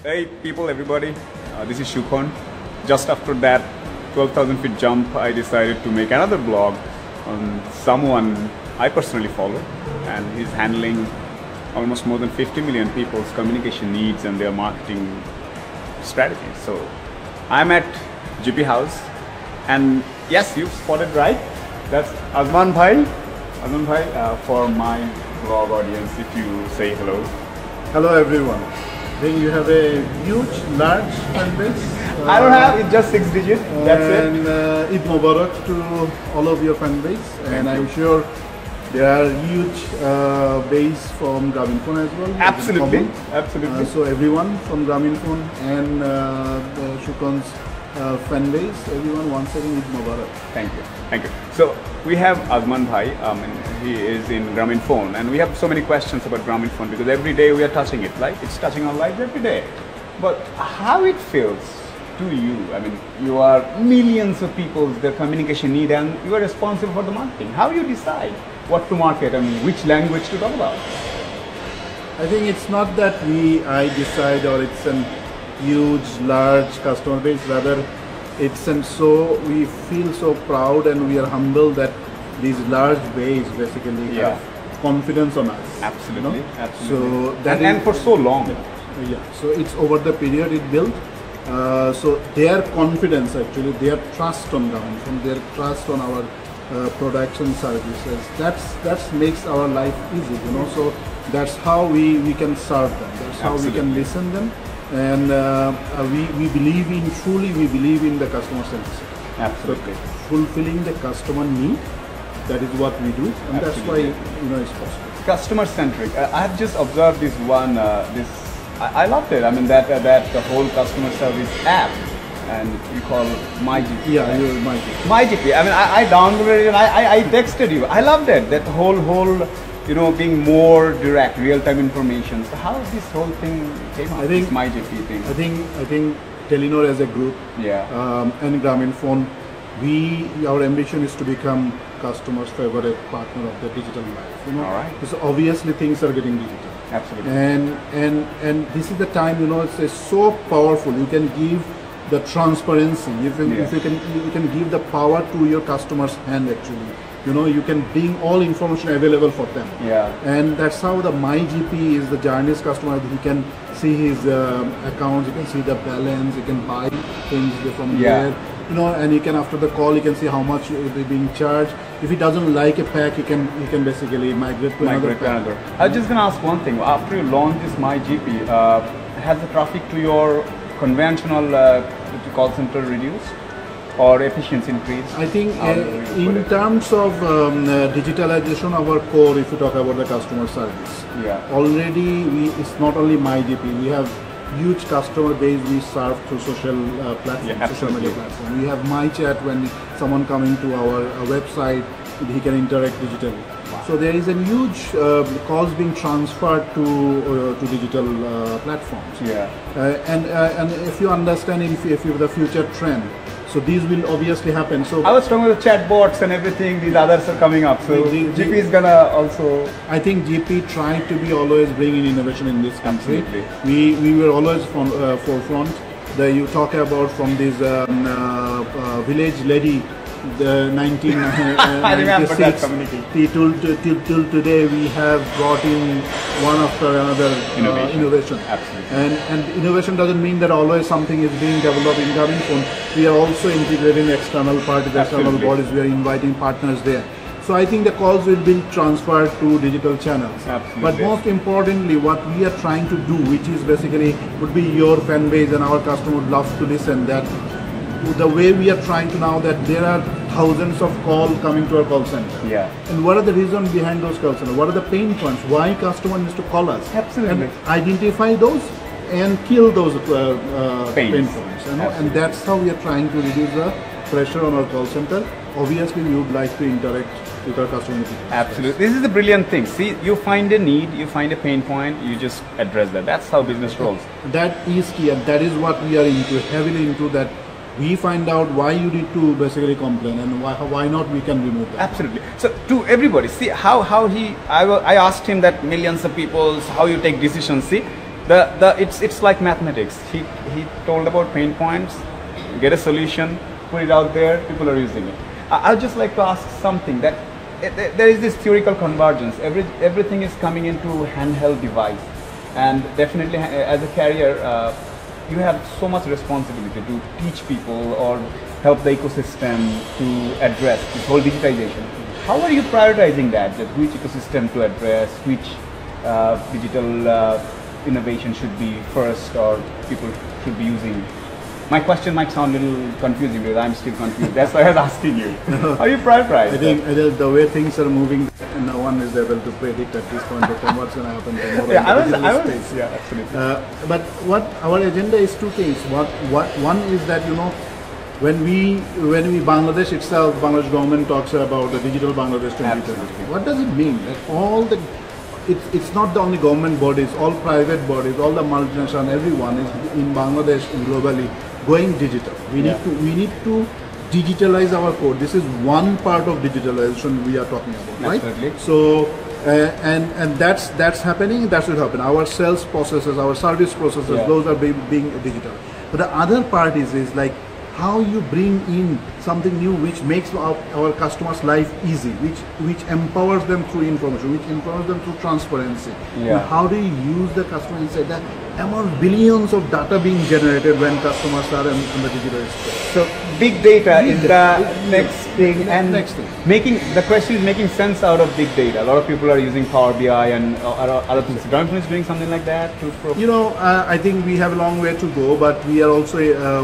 Hey people, everybody, this is Shukhon. Just after that 12,000 feet jump, I decided to make another blog on someone I personally follow, and he's handling almost more than 50 million people's communication needs and their marketing strategies. So I'm at GP House, and yes, you spotted right. That's Azman Bhai. Azman Bhai, for my blog audience, if you say hello. Hello everyone. Then you have a huge, large fan base. I don't have, it's just 6 digits, that's it. And Eid Mubarak to all of your fan base. And I'm sure there are huge base from Grameenphone as well. Absolutely, absolutely. So everyone from Grameenphone and Shukhon's fan base, everyone once again Eid Mubarak. Thank you, thank you. So we have Azman Bhai, and he is in Grameenphone, and we have so many questions about Grameenphone because every day we are touching it, like it's touching our lives every day. But how it feels to you? I mean, you are millions of people's their communication need, and you are responsible for the marketing. How do you decide what to market and which language to talk about? I think it's not that I decide, or it's an huge, large customer base. Rather, so we feel so proud and we are humble that these large base basically have confidence on us. Absolutely, absolutely. So that and for so long. Yeah. So it's over the period it built. So their confidence, actually, their trust on Grameenphone, their trust on our products and services. That makes our life easy, you know. So that's how we can serve them. That's how we can listen them. And we believe in, truly we believe in the customer centricity. Absolutely. So fulfilling the customer need, that is what we do, and that's why, you know, it's possible. Customer centric. I have just observed this one, I loved it. I mean that the whole customer service app, and you call MyGP. Yeah, right? MyGP. MyGP. I mean I downloaded it and I texted you. I loved it. That whole you know, being more direct, real-time information. So how this whole thing came out? This MyGP thing. I think Telenor as a group, and Grameenphone, our ambition is to become customers' favorite partner of the digital life. You know, all right. Because obviously things are getting digital. Absolutely. And this is the time, you know, it's so powerful. You can give the transparency. If you can give the power to your customer's hand, actually. You know, you can bring all information available for them. Yeah. And that's how the MyGP is the journey's customer. He can see his accounts, he can see the balance, he can buy things from there. You know, and he can, after the call, he can see how much is being charged. If he doesn't like a pack, he can basically migrate to another pack. I was just going to ask one thing. After you launch this MyGP, has the traffic to your conventional call center reduced? Or efficiency increase? I think in terms of digitalization, our core, if you talk about the customer service, already it's not only MyGP, we have huge customer base we serve through social platforms, social media platforms. We have MyChat. When someone coming to our website, he can interact digitally. Wow. So there is a huge calls being transferred to digital platforms. And if you understand, if you the future trend, so these will obviously happen. So I was talking about the chatbots and everything. These others are coming up. So GP is gonna also. I think GP tried to be always bringing innovation in this country. Absolutely. We were always from forefront. You talk about from this village lady, the 1996 till today, we have brought in one after another innovation. Absolutely. And innovation doesn't mean that always something is being developed in Grameenphone. We are also integrating external parties, external bodies. We are inviting partners there. So I think the calls will be transferred to digital channels. Absolutely. But most importantly, what we are trying to do, which is basically would be your fan base and our customer would love to listen, that the way we are trying to now, that there are thousands of calls coming to our call center. And what are the reasons behind those call centers? What are the pain points? Why customer needs to call us? Absolutely. And identify those and kill those pain points. You know? And that's how we are trying to reduce the pressure on our call center. Obviously, we would like to interact with our customer. Absolutely. This is a brilliant thing. See, you find a need, you find a pain point, you just address that. That's how business rolls. That is key, and that is what we are into, heavily into that. We find out why you need to basically complain, and why not we can remove that. Absolutely. So to everybody, see I asked him that millions of people, how you take decisions. See, It's like mathematics. He told about pain points, get a solution, put it out there, people are using it. I'd just like to ask something that there is this theoretical convergence. Everything is coming into handheld device, and definitely as a carrier, you have so much responsibility to teach people or help the ecosystem to address this whole digitization. How are you prioritizing that which ecosystem to address, which digital innovation should be first or people should be using? My question might sound a little confusing because I'm still confused. That's why I was asking you. How you prioritize? I think the way things are moving, no one is able to predict at this point of time what's going to happen tomorrow. Yeah, absolutely. But what our agenda is two things. One is that when we Bangladesh itself, Bangladesh government talks about the digital Bangladesh 2023. What does it mean? That it's not the only government bodies, all private bodies, all the multinational, everyone is in Bangladesh and globally going digital. We need to digitalize our code. This is one part of digitalization we are talking about, right? Absolutely. So and that's happening. That should happen. Our sales processes, our service processes, those are being digital. But the other part is like how you bring in something new which makes our customers' life easy, which empowers them through information, which empowers them through transparency. And how do you use the customer insight? That amount billions of data being generated when customers are in the digital space. So big data is the next thing, and the question is making sense out of big data. A lot of people are using Power BI and other things. Grameenphone is doing something like that. I think we have a long way to go, but we are also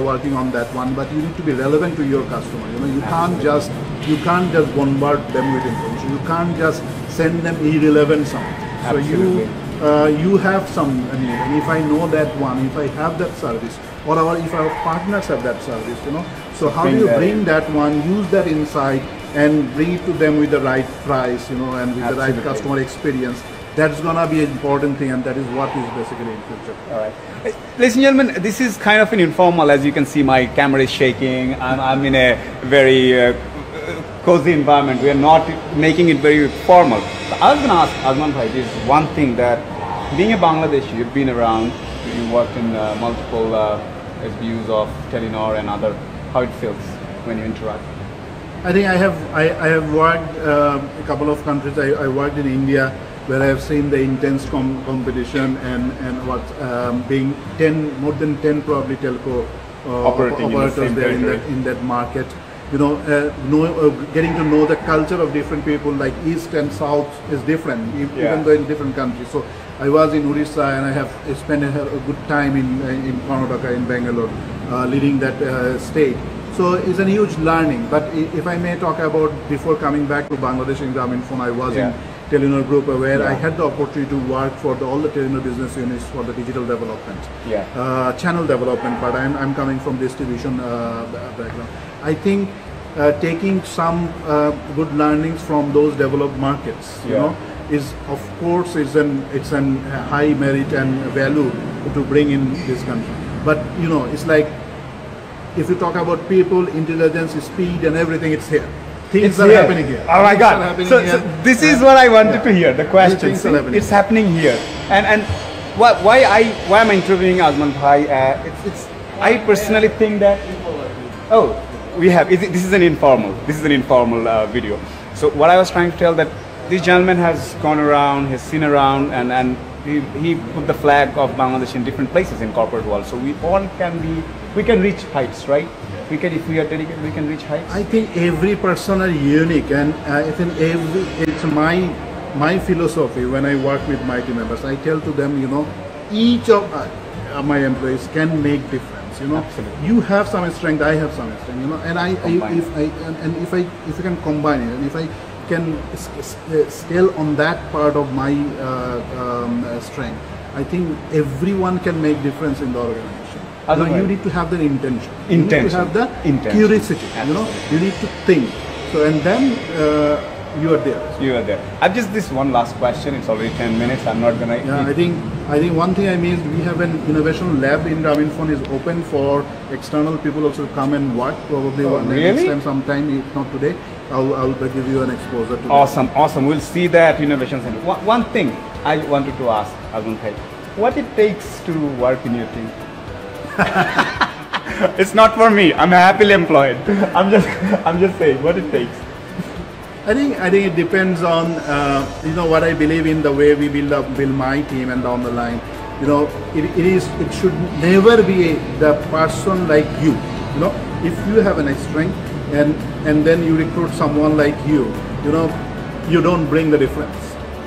working on that one. But you need to be relevant to your customer. You can't just bombard them with information. You can't just send them irrelevant something. Absolutely. So you have some need, and if I know that one, if I have that service, or if our partners have that service, so how do you bring that one, use that insight, and bring it to them with the right price, and with the right customer experience? That's gonna be an important thing, and that is what is basically in future. All right, ladies and gentlemen, this is kind of an informal. As you can see, my camera is shaking. I'm in a very cozy environment. We are not making it very formal. So I was going to ask Azman Bhai, this is one thing that, being a Bangladeshi, you've been around, you worked in multiple SBUs of Telenor and other. How it feels when you interact? I think I have worked a couple of countries. I worked in India, where I have seen the intense competition and being more than 10 probably telco operators there in that market. Getting to know the culture of different people, like East and South is different, even though in different countries. So I was in Orissa, and I have spent a good time in Karnataka, in Bangalore, leading that state. So it's a huge learning. But if I may talk about, before coming back to Bangladesh in Grameenphone, I was in Telenor Group, where I had the opportunity to work for all the Telenor business units for the digital development, channel development. But I'm coming from distribution background. I think taking some good learnings from those developed markets, is of course it's an high merit and value to bring in this country. But it's like, if you talk about people, intelligence, speed, and everything, it's here. Things are happening here. Oh my God! So this is what I wanted to hear. The question. It's happening here, and why am I interviewing Azman Bhai? I personally think that this is an informal video. So what I was trying to tell, that this gentleman has gone around, has seen around, and he put the flag of Bangladesh in different places in corporate world. So we can reach heights, right? If we are dedicated, we can reach heights. I think every person are unique, and I think it's my philosophy when I work with my team members. I tell to them, each of my employees can make difference. Absolutely. You have some strength, I have some strength. And if you can combine it, and if I can scale on that part of my strength, I think everyone can make difference in the organization. You need to have the intention. You need to have the curiosity. You need to think. So, and then you are there. You are there. I've just this one last question. It's already 10 minutes. I'm not gonna. Yeah, I think one thing I missed. We have an innovation lab in Grameenphone, is open for external people also to come and work. Probably next time, sometime, if not today, I'll give you an exposure to awesome. We'll see that innovation center. One thing I wanted to ask Azman Bhai. what it takes to work in your team. It's not for me. I'm happily employed. I'm just saying what it takes. I think it depends on what I believe in, the way we build my team, and down the line, it should never be the person like you. If you have a strength and then you recruit someone like you don't bring the difference.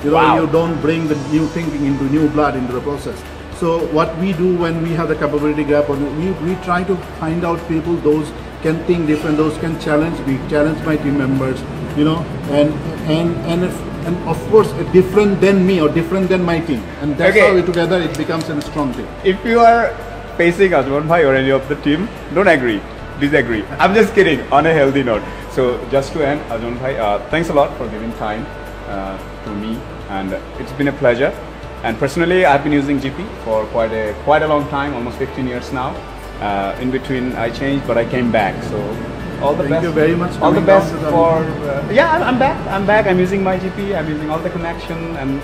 Wow. You don't bring the new thinking into new blood into the process. So what we do when we have the capability gap, we try to find out people those can think different, those can challenge me, challenge my team members, and of course different than me or different than my team, and that's how together it becomes a strong team. If you are facing Ajman Bhai or any of the team, don't agree, disagree. I'm just kidding, on a healthy note. So just to end, Ajman Bhai, thanks a lot for giving time to me, and it's been a pleasure. And personally, I've been using GP for quite a long time, almost 15 years now. In between, I changed, but I came back. So all the best. Thank you very much. All the best for. I'm back. I'm using my GP. I'm using all the connection, and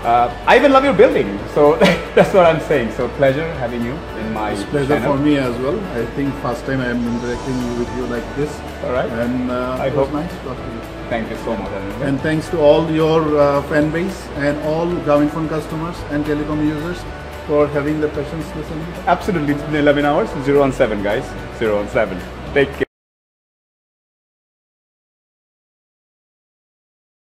I even love your building. So that's what I'm saying. So pleasure having you in my. It's pleasure channel. for me as well. I think first time I am interacting with you like this. All right. And I it hope. was nice talking to you. Thank you so much. And thanks to all your fan base and all Grameenphone customers and telecom users for having the patience listening. Absolutely, it's been 11 hours, 0 on 7 guys, 0 on 7. Take care.